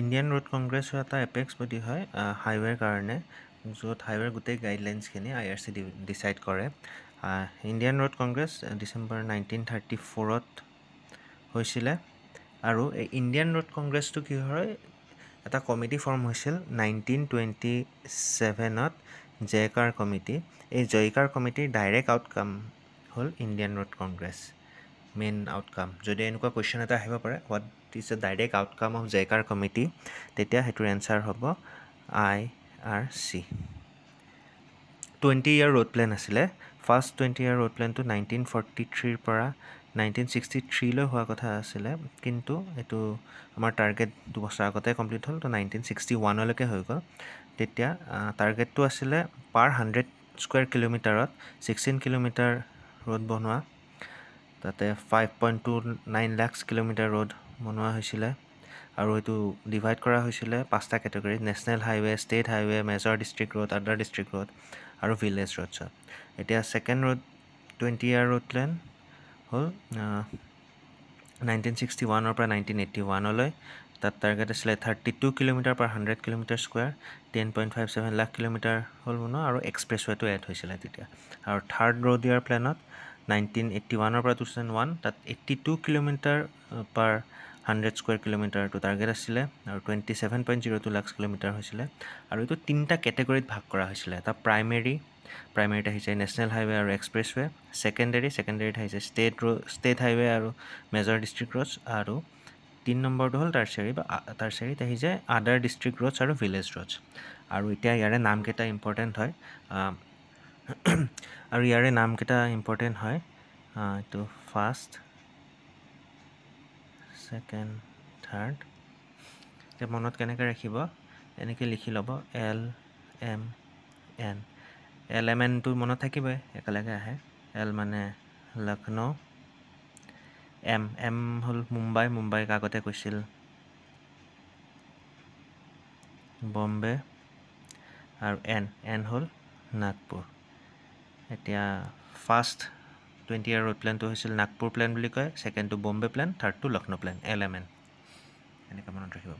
Indian road কংগ্ৰেছৰ এটা apex body হয় হাইৱেৰ কাৰণে য'ত হাইৱেৰ গোটেই গাইডলাইনছখিনি IRC ডিচাইড কৰে ইণ্ডিয়ান ৰোড কংগ্ৰেছ ডিচেম্বৰ 1934ত হৈছিলে আৰু এই ইণ্ডিয়ান ৰোড কংগ্ৰেছটো কি হয় এটা কমিটি ফৰ্ম হৈছিল 1927ত জেকাৰ কমিটি এই জেকাৰ কমিটিৰ ডাইৰেক্ট আউটকাম হ'ল Indian road congress main outcome যদি এনেকুৱা কুৱেশ্যন এটা আহিব পাৰে what is the direct outcome of Jayakar committee তেতিয়া সেইটোৰ এনচাৰ হ'ব IRC 20-year ৰোড প্লেন আছিলে ফাৰ্ষ্ট 20-year ৰোড প্লেনটো 1943ৰ পৰা 1963লৈ হোৱা কথা আছিলে কিন্তু এইটো আমাৰ টাৰ্গেট 2 বছৰ আগতে কমপ্লিট হ'ল তো 1961লৈকে হৈ গ'ল তেতিয়া টাৰ্গেটটো আছিলে পাৰ 100 স্কুৱেৰ কিলোমিটাৰত 16 কিলোমিটাৰ ৰোড বনোৱা তাতে 5.29 লাখ কিলোমিটাৰ ৰোড বনোৱা হৈছিলে আৰু এইটো ডিভাইড কৰা হৈছিলে 5টা কেটেগৰীত national highway state highway major district road other district road আৰু ভিলেজ ৰোডছত এতিয়া second road 20-year road plan হ'ল 1961ৰ পৰা 1981লৈ তাত টাৰ্গেট আছিলে 32 কিলোমিটাৰ পাৰ 100 কিলোমিটাৰ স্কুৱেৰ 10.57 লাখ কিলোমিটাৰ হ'ল বনোৱা আৰু এক্সপ্ৰেছৱেটো এড হৈছিলে তেতিয়া আৰু থাৰ্ড ৰোড ইয়াৰ প্লেনত 1981ৰ পৰা 2001 তাত 82 কিলোমিটাৰ পাৰ 100 স্কুৱেৰ কিলোমিটাৰটো টাৰ্গেট আছিলে আৰু 27.02 লাখ কিলোমিটাৰ হৈছিলে আৰু এইটো 3টা কেটেগৰীত ভাগ কৰা হৈছিলে এটা প্ৰাইমেৰীত আহিছে নেশ্যনেল হাইৱে আৰু এক্সপ্ৰেছৱে ছেকেণ্ডেৰীত আহিছে ষ্টেট হাইৱে আৰু মেজৰ ডিষ্ট্ৰিক্ট ৰোডছ আৰু 3 নম্বৰটো হ'ল টাৰ্চাৰীত আহি যায় আদাৰ ডিষ্ট্ৰিক্ট ৰোডছ আৰু ভিলেজ ৰোডছ আৰু এতিয়া ইয়াৰে নামকেইটা ইম্পৰ্টেণ্ট হয় এইটো ফাৰ্ষ্ট ছেকেণ্ড থাৰ্ড এতিয়া মনত কেনেকৈ ৰাখিব এনেকৈ লিখি ল'ব LMNটো মনত থাকিবই একেলগে আহে L মানে লক্ষ্ণৌ M হ'ল মুম্বাইক আগতে কৈছিল বম্বে আৰু N হ'ল নাগপুৰ এতিয়া ফাৰ্ষ্ট 20-year ৰোড প্লেনটো হৈছিল নাগপুৰ প্লেন বুলি কয় ছেকেণ্ডটো বম্বে প্লেন থাৰ্ডটো লক্ষ্ণৌ প্লেন LMN এনেকৈ মনত ৰাখিব